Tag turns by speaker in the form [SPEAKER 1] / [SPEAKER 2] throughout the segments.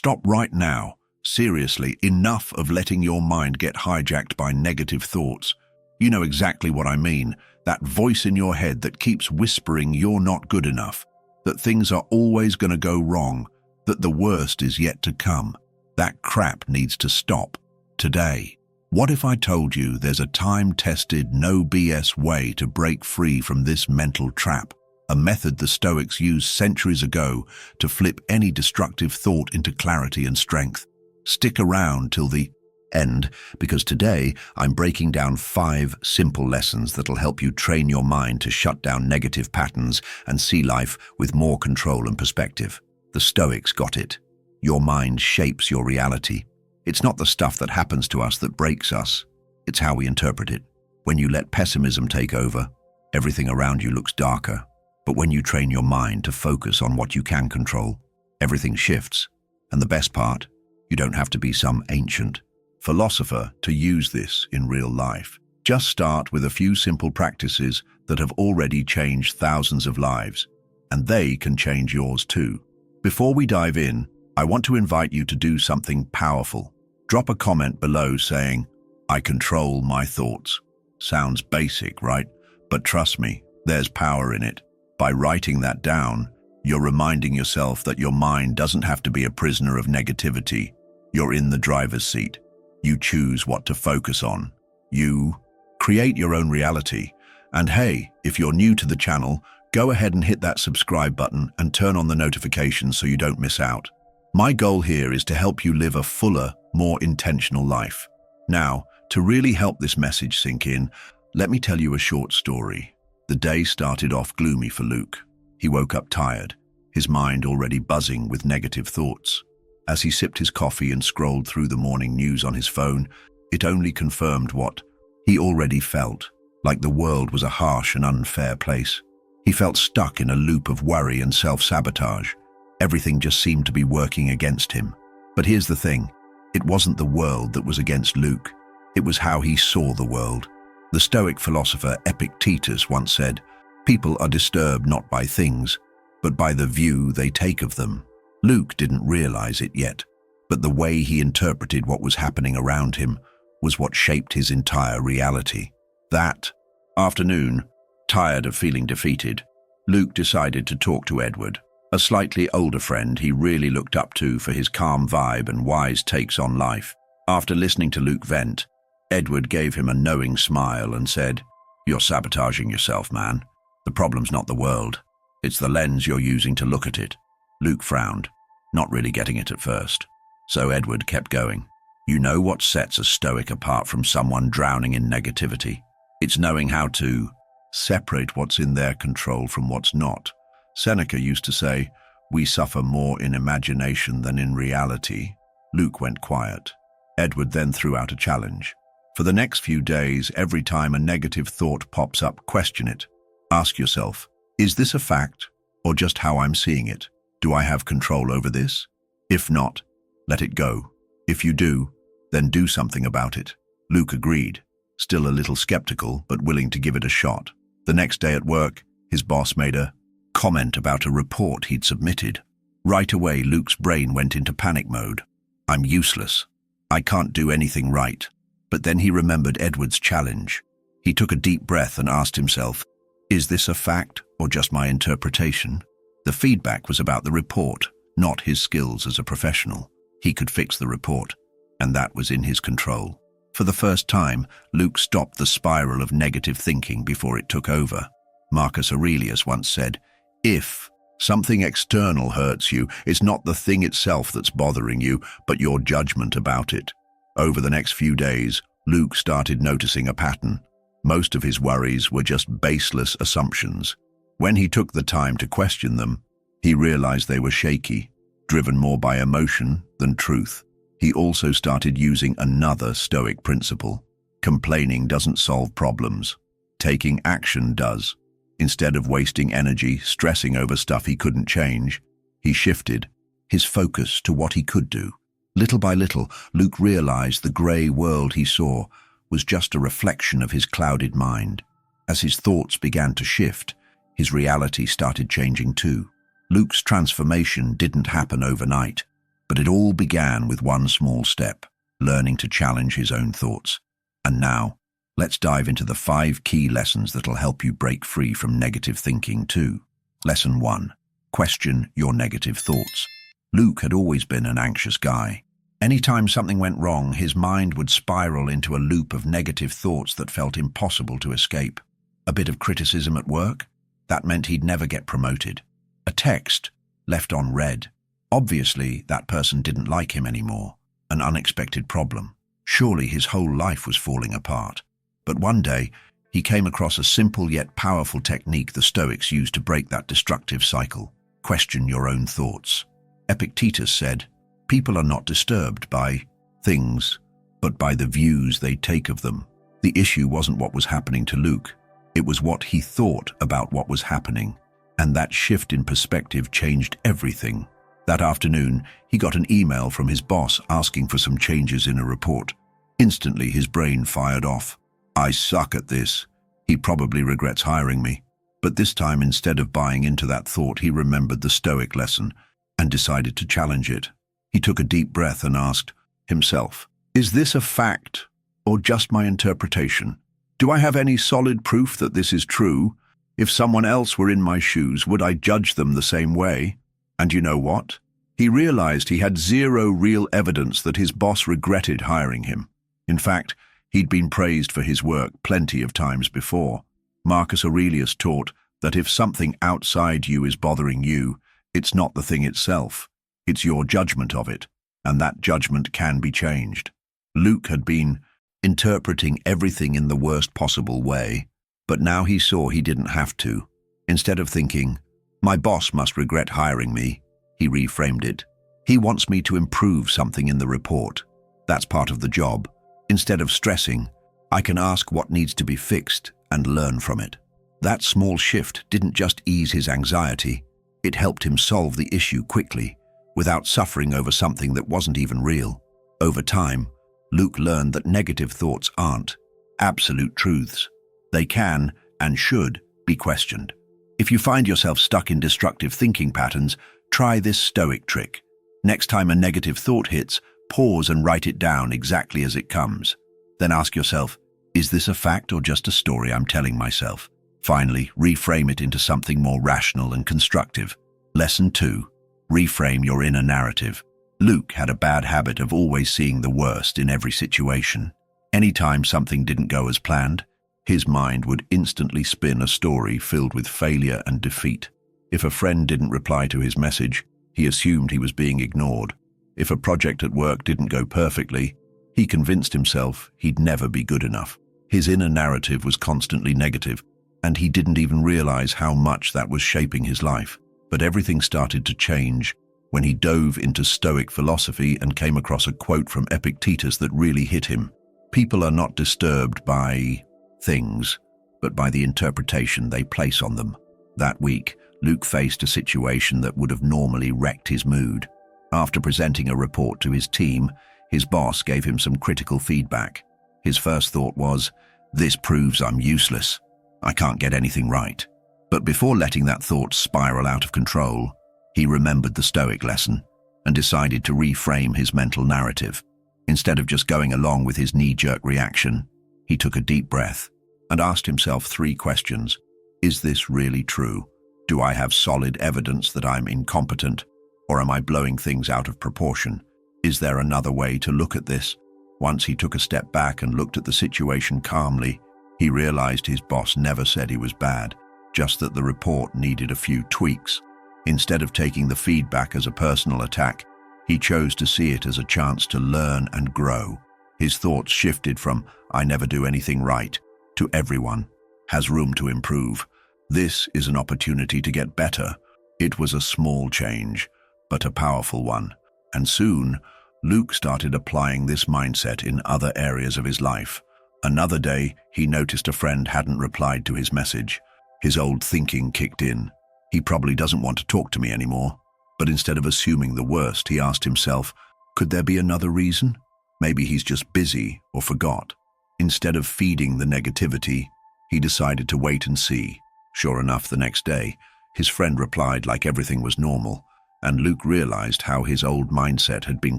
[SPEAKER 1] Stop right now. Seriously, enough of letting your mind get hijacked by negative thoughts. You know exactly what I mean. That voice in your head that keeps whispering you're not good enough, that things are always going to go wrong, that the worst is yet to come. That crap needs to stop. Today. What if I told you there's a time-tested, no BS way to break free from this mental trap? A method the Stoics used centuries ago to flip any destructive thought into clarity and strength. Stick around till the end, because today I'm breaking down 5 simple lessons that'll help you train your mind to shut down negative patterns and see life with more control and perspective. The Stoics got it. Your mind shapes your reality. It's not the stuff that happens to us that breaks us. It's how we interpret it. When you let pessimism take over, everything around you looks darker. But when you train your mind to focus on what you can control, everything shifts. And the best part, you don't have to be some ancient philosopher to use this in real life. Just start with a few simple practices that have already changed thousands of lives, and they can change yours too. Before we dive in, I want to invite you to do something powerful. Drop a comment below saying, "I control my thoughts." Sounds basic, right? But trust me, there's power in it. By writing that down, you're reminding yourself that your mind doesn't have to be a prisoner of negativity. You're in the driver's seat. You choose what to focus on. You create your own reality. And hey, if you're new to the channel, go ahead and hit that subscribe button and turn on the notifications so you don't miss out. My goal here is to help you live a fuller, more intentional life. Now, to really help this message sink in, let me tell you a short story. The day started off gloomy for Luke. He woke up tired, his mind already buzzing with negative thoughts. As he sipped his coffee and scrolled through the morning news on his phone, it only confirmed what he already felt, like the world was a harsh and unfair place. He felt stuck in a loop of worry and self-sabotage. Everything just seemed to be working against him. But here's the thing, it wasn't the world that was against Luke. It was how he saw the world. The Stoic philosopher Epictetus once said, "People are disturbed not by things, but by the view they take of them." Luke didn't realize it yet, but the way he interpreted what was happening around him was what shaped his entire reality. That afternoon, tired of feeling defeated, Luke decided to talk to Edward, a slightly older friend he really looked up to for his calm vibe and wise takes on life. After listening to Luke vent, Edward gave him a knowing smile and said, "You're sabotaging yourself, man. The problem's not the world. It's the lens you're using to look at it." Luke frowned, not really getting it at first. So Edward kept going. "You know what sets a Stoic apart from someone drowning in negativity? It's knowing how to separate what's in their control from what's not. Seneca used to say, 'We suffer more in imagination than in reality.'" Luke went quiet. Edward then threw out a challenge. For the next few days, every time a negative thought pops up, question it. Ask yourself, is this a fact or just how I'm seeing it? Do I have control over this? If not, let it go. If you do, then do something about it. Luke agreed, still a little skeptical, but willing to give it a shot. The next day at work, his boss made a comment about a report he'd submitted. Right away, Luke's brain went into panic mode. "I'm useless. I can't do anything right." But then he remembered Edward's challenge. He took a deep breath and asked himself, is this a fact or just my interpretation? The feedback was about the report, not his skills as a professional. He could fix the report, and that was in his control. For the first time, Luke stopped the spiral of negative thinking before it took over. Marcus Aurelius once said, "If something external hurts you, it's not the thing itself that's bothering you, but your judgment about it." Over the next few days, Luke started noticing a pattern. Most of his worries were just baseless assumptions. When he took the time to question them, he realized they were shaky, driven more by emotion than truth. He also started using another Stoic principle. Complaining doesn't solve problems. Taking action does. Instead of wasting energy stressing over stuff he couldn't change, he shifted his focus to what he could do. Little by little, Luke realized the grey world he saw was just a reflection of his clouded mind. As his thoughts began to shift, his reality started changing too. Luke's transformation didn't happen overnight. But it all began with one small step, learning to challenge his own thoughts. And now, let's dive into the 5 key lessons that'll help you break free from negative thinking too. Lesson 1. Question your negative thoughts. Luke had always been an anxious guy. Anytime something went wrong, his mind would spiral into a loop of negative thoughts that felt impossible to escape. A bit of criticism at work? That meant he'd never get promoted. A text left unread. Obviously, that person didn't like him anymore. An unexpected problem. Surely his whole life was falling apart. But one day, he came across a simple yet powerful technique the Stoics used to break that destructive cycle. Question your own thoughts. Epictetus said, "People are not disturbed by things, but by the views they take of them." The issue wasn't what was happening to Luke. It was what he thought about what was happening. And that shift in perspective changed everything. That afternoon, he got an email from his boss asking for some changes in a report. Instantly, his brain fired off. "I suck at this. He probably regrets hiring me." But this time, instead of buying into that thought, he remembered the Stoic lesson and decided to challenge it. He took a deep breath and asked himself, "Is this a fact or just my interpretation? Do I have any solid proof that this is true? If someone else were in my shoes, would I judge them the same way?" And you know what? He realized he had zero real evidence that his boss regretted hiring him. In fact, he'd been praised for his work plenty of times before. Marcus Aurelius taught that if something outside you is bothering you, it's not the thing itself, it's your judgment of it, and that judgment can be changed. Luke had been interpreting everything in the worst possible way, but now he saw he didn't have to. Instead of thinking, "My boss must regret hiring me," he reframed it. "He wants me to improve something in the report. That's part of the job." Instead of stressing, "I can ask what needs to be fixed and learn from it." That small shift didn't just ease his anxiety, it helped him solve the issue quickly, without suffering over something that wasn't even real. Over time, Luke learned that negative thoughts aren't absolute truths. They can, and should, be questioned. If you find yourself stuck in destructive thinking patterns, try this Stoic trick. Next time a negative thought hits, pause and write it down exactly as it comes. Then ask yourself, is this a fact or just a story I'm telling myself? Finally, reframe it into something more rational and constructive. Lesson 2. Reframe your inner narrative. Luke had a bad habit of always seeing the worst in every situation. Anytime something didn't go as planned, his mind would instantly spin a story filled with failure and defeat. If a friend didn't reply to his message, he assumed he was being ignored. If a project at work didn't go perfectly, he convinced himself he'd never be good enough. His inner narrative was constantly negative, and he didn't even realize how much that was shaping his life. But everything started to change when he dove into Stoic philosophy and came across a quote from Epictetus that really hit him. "People are not disturbed by things, but by the interpretation they place on them." That week, Luke faced a situation that would have normally wrecked his mood. After presenting a report to his team, his boss gave him some critical feedback. His first thought was, "This proves I'm useless. I can't get anything right." But before letting that thought spiral out of control, he remembered the Stoic lesson and decided to reframe his mental narrative. Instead of just going along with his knee-jerk reaction, he took a deep breath and asked himself 3 questions. Is this really true? Do I have solid evidence that I'm incompetent, or am I blowing things out of proportion? Is there another way to look at this? Once he took a step back and looked at the situation calmly, he realized his boss never said he was bad, just that the report needed a few tweaks. Instead of taking the feedback as a personal attack, he chose to see it as a chance to learn and grow. His thoughts shifted from, "I never do anything right," to "Everyone has room to improve. This is an opportunity to get better." It was a small change, but a powerful one. And soon, Luke started applying this mindset in other areas of his life. Another day, he noticed a friend hadn't replied to his message. His old thinking kicked in. He probably doesn't want to talk to me anymore. But instead of assuming the worst, he asked himself, could there be another reason? Maybe he's just busy or forgot. Instead of feeding the negativity, he decided to wait and see. Sure enough, the next day, his friend replied like everything was normal, and Luke realized how his old mindset had been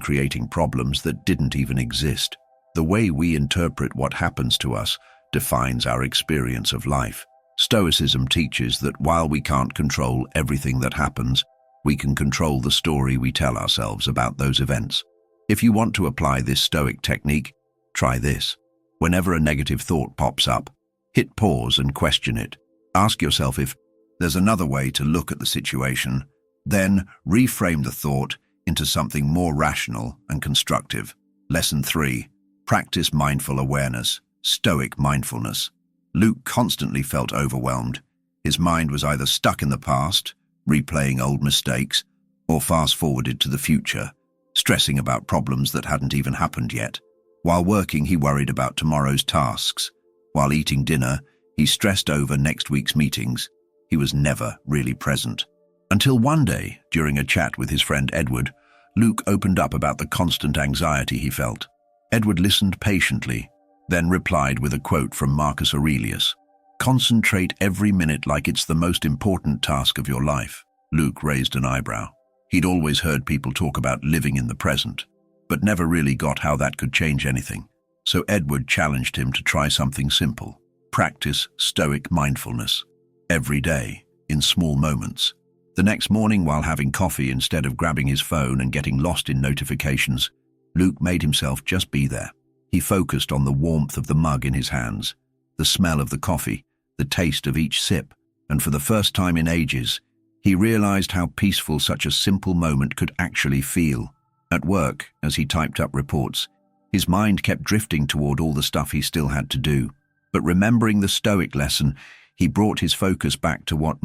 [SPEAKER 1] creating problems that didn't even exist. The way we interpret what happens to us defines our experience of life. Stoicism teaches that while we can't control everything that happens, we can control the story we tell ourselves about those events. If you want to apply this Stoic technique, try this. Whenever a negative thought pops up, hit pause and question it. Ask yourself if there's another way to look at the situation, then reframe the thought into something more rational and constructive. Lesson 3. Practice mindful awareness, Stoic mindfulness. Luke constantly felt overwhelmed. His mind was either stuck in the past, replaying old mistakes, or fast-forwarded to the future, stressing about problems that hadn't even happened yet. While working, he worried about tomorrow's tasks. While eating dinner, he stressed over next week's meetings. He was never really present. Until one day, during a chat with his friend Edward, Luke opened up about the constant anxiety he felt. Edward listened patiently, then replied with a quote from Marcus Aurelius. "Concentrate every minute like it's the most important task of your life." Luke raised an eyebrow. He'd always heard people talk about living in the present, but never really got how that could change anything. So Edward challenged him to try something simple. Practice Stoic mindfulness. Every day, in small moments. The next morning, while having coffee instead of grabbing his phone and getting lost in notifications, Luke made himself just be there. He focused on the warmth of the mug in his hands, the smell of the coffee, the taste of each sip, and for the first time in ages, he realized how peaceful such a simple moment could actually feel. At work, as he typed up reports, his mind kept drifting toward all the stuff he still had to do. But remembering the Stoic lesson, he brought his focus back to what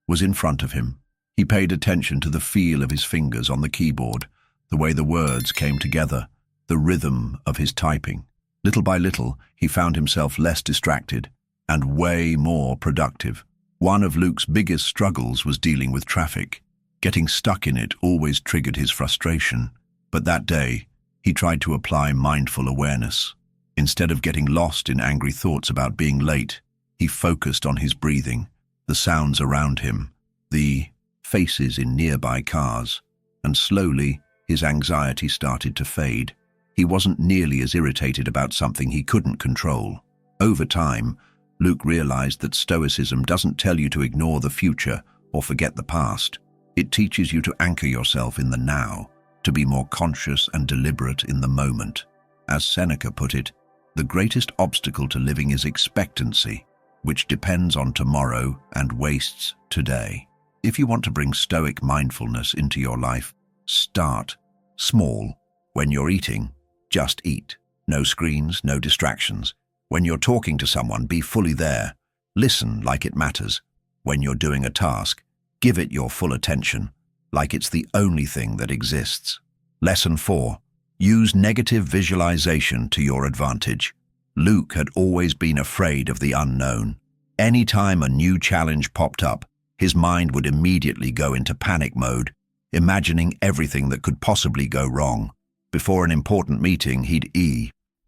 [SPEAKER 1] was in front of him. He paid attention to the feel of his fingers on the keyboard, the way the words came together, the rhythm of his typing. Little by little, he found himself less distracted and way more productive. One of Luke's biggest struggles was dealing with traffic. Getting stuck in it always triggered his frustration. But that day, he tried to apply mindful awareness. Instead of getting lost in angry thoughts about being late, he focused on his breathing, the sounds around him, the faces in nearby cars, and slowly his anxiety started to fade. He wasn't nearly as irritated about something he couldn't control. Over time, Luke realized that Stoicism doesn't tell you to ignore the future or forget the past. It teaches you to anchor yourself in the now, to be more conscious and deliberate in the moment. As Seneca put it, the greatest obstacle to living is expectancy, which depends on tomorrow and wastes today. If you want to bring Stoic mindfulness into your life, start small. When you're eating, just eat. No screens, no distractions. When you're talking to someone, be fully there. Listen like it matters. When you're doing a task, give it your full attention, like it's the only thing that exists. Lesson 4. Use negative visualization to your advantage. Luke had always been afraid of the unknown. Anytime a new challenge popped up, his mind would immediately go into panic mode, imagining everything that could possibly go wrong. Before an important meeting, he'd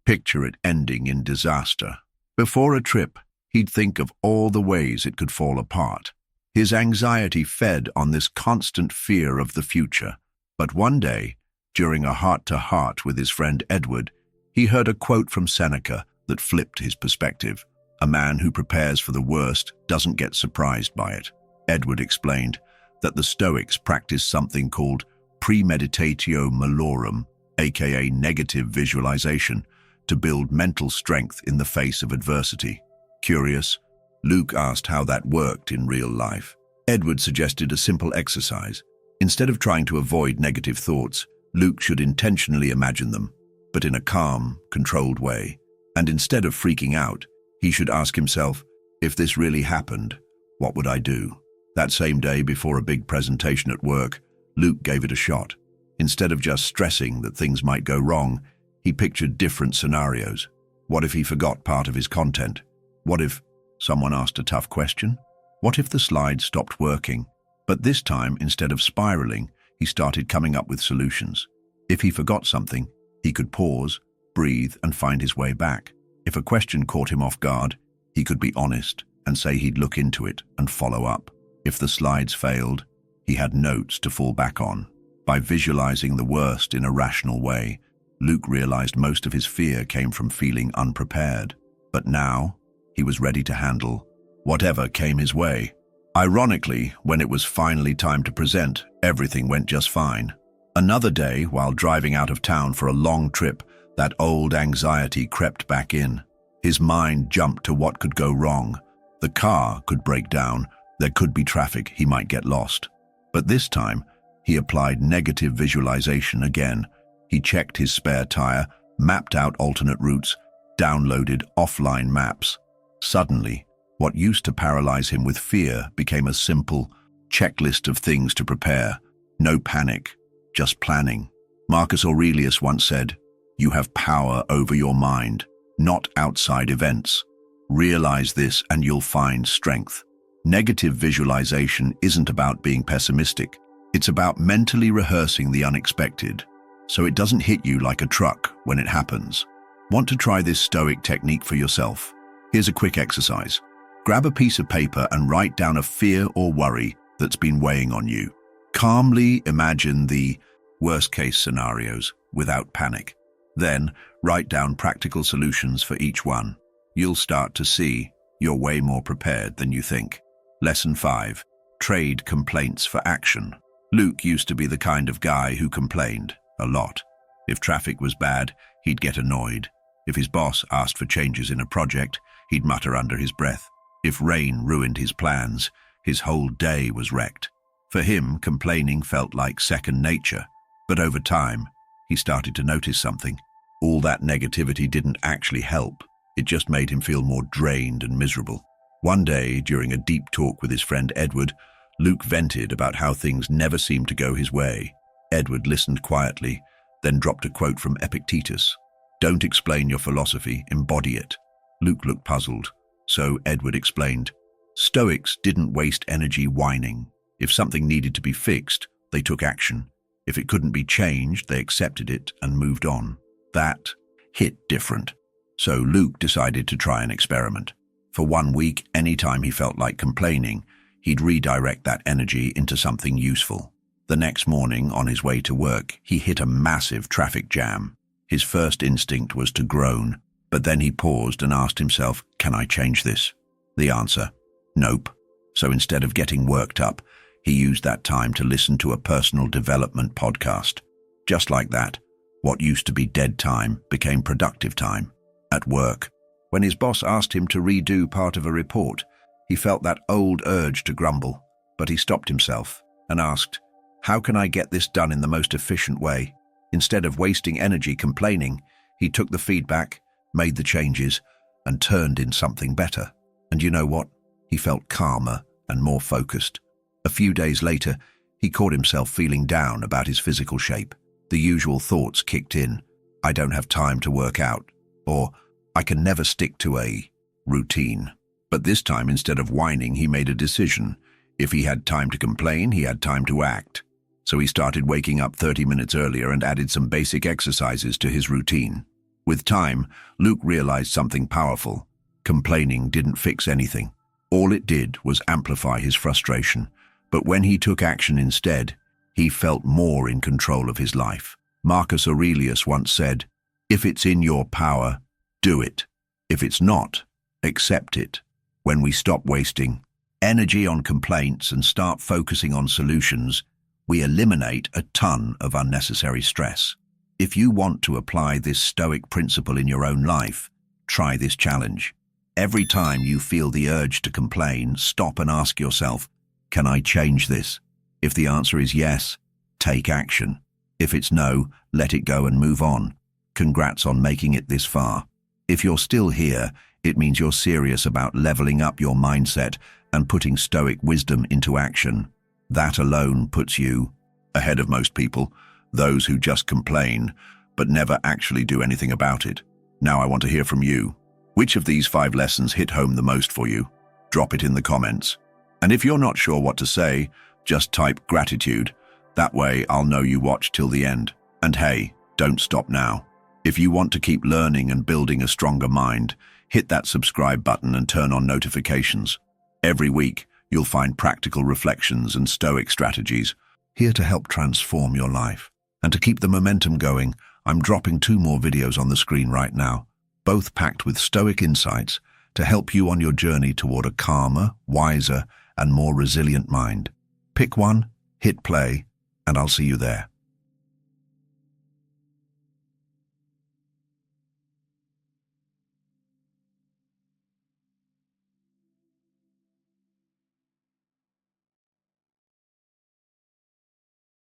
[SPEAKER 1] picture it ending in disaster. Before a trip, he'd think of all the ways it could fall apart. His anxiety fed on this constant fear of the future. But one day, during a heart-to-heart with his friend Edward, he heard a quote from Seneca that flipped his perspective. A man who prepares for the worst doesn't get surprised by it. Edward explained that the Stoics practiced something called premeditatio malorum, aka negative visualization, to build mental strength in the face of adversity. Curious, Luke asked how that worked in real life. Edward suggested a simple exercise. Instead of trying to avoid negative thoughts, Luke should intentionally imagine them, but in a calm, controlled way. And instead of freaking out, he should ask himself, if this really happened, what would I do? That same day, before a big presentation at work, Luke gave it a shot. Instead of just stressing that things might go wrong, he pictured different scenarios. What if he forgot part of his content? What if someone asked a tough question? What if the slides stopped working? But this time, instead of spiraling, he started coming up with solutions. If he forgot something, he could pause, breathe, and find his way back. If a question caught him off guard, he could be honest and say he'd look into it and follow up. If the slides failed, He had notes to fall back on. By visualizing the worst in a rational way, Luke realized most of his fear came from feeling unprepared. But now, he was ready to handle whatever came his way. Ironically, when it was finally time to present, everything went just fine. Another day, while driving out of town for a long trip, that old anxiety crept back in. His mind jumped to what could go wrong. The car could break down, there could be traffic, he might get lost. But this time, he applied negative visualization again. He checked his spare tire, mapped out alternate routes, downloaded offline maps. Suddenly, what used to paralyze him with fear became a simple checklist of things to prepare. No panic, just planning. Marcus Aurelius once said, "You have power over your mind, not outside events. Realize this and you'll find strength." Negative visualization isn't about being pessimistic. It's about mentally rehearsing the unexpected, so it doesn't hit you like a truck when it happens. Want to try this Stoic technique for yourself? Here's a quick exercise. Grab a piece of paper and write down a fear or worry that's been weighing on you. Calmly imagine the worst-case scenarios without panic. Then, write down practical solutions for each one. You'll start to see you're way more prepared than you think. Lesson 5. Trade complaints for action. Luke used to be the kind of guy who complained a lot. If traffic was bad, he'd get annoyed. If his boss asked for changes in a project, he'd mutter under his breath. If rain ruined his plans, his whole day was wrecked. For him, complaining felt like second nature. But over time, he started to notice something. All that negativity didn't actually help. It just made him feel more drained and miserable. One day, during a deep talk with his friend Edward, Luke vented about how things never seemed to go his way. Edward listened quietly, then dropped a quote from Epictetus. "Don't explain your philosophy, embody it." Luke looked puzzled, so Edward explained. Stoics didn't waste energy whining. If something needed to be fixed, they took action. If it couldn't be changed, they accepted it and moved on. That hit different. So Luke decided to try an experiment. For 1 week, anytime he felt like complaining, he'd redirect that energy into something useful. The next morning, on his way to work, he hit a massive traffic jam. His first instinct was to groan, but then he paused and asked himself, "Can I change this?" The answer, nope. So instead of getting worked up, he used that time to listen to a personal development podcast. Just like that, what used to be dead time became productive time. At work, when his boss asked him to redo part of a report, he felt that old urge to grumble, but he stopped himself and asked, "How can I get this done in the most efficient way?" Instead of wasting energy complaining, he took the feedback, made the changes, and turned in something better. And you know what? He felt calmer and more focused. A few days later, he caught himself feeling down about his physical shape. The usual thoughts kicked in. "I don't have time to work out," or "I can never stick to a routine." But this time, instead of whining, he made a decision. If he had time to complain, he had time to act. So he started waking up 30 minutes earlier and added some basic exercises to his routine. With time, Luke realized something powerful. Complaining didn't fix anything. All it did was amplify his frustration. But when he took action instead, he felt more in control of his life. Marcus Aurelius once said, "If it's in your power, do it. If it's not, accept it." When we stop wasting energy on complaints and start focusing on solutions, we eliminate a ton of unnecessary stress. If you want to apply this Stoic principle in your own life, try this challenge. Every time you feel the urge to complain, stop and ask yourself, "Can I change this?" If the answer is yes, take action. If it's no, let it go and move on. Congrats on making it this far. If you're still here, it means you're serious about leveling up your mindset and putting Stoic wisdom into action. That alone puts you ahead of most people, those who just complain but never actually do anything about it. Now I want to hear from you. Which of these 5 lessons hit home the most for you? Drop it in the comments. And if you're not sure what to say, just type gratitude. That way I'll know you watched till the end. And hey, don't stop now. If you want to keep learning and building a stronger mind, hit that subscribe button and turn on notifications. Every week, You'll find practical reflections and Stoic strategies here to help transform your life. And to keep the momentum going, I'm dropping 2 more videos on the screen right now, both packed with Stoic insights to help you on your journey toward a calmer, wiser, and more resilient mind. Pick one, hit play, and I'll see you there.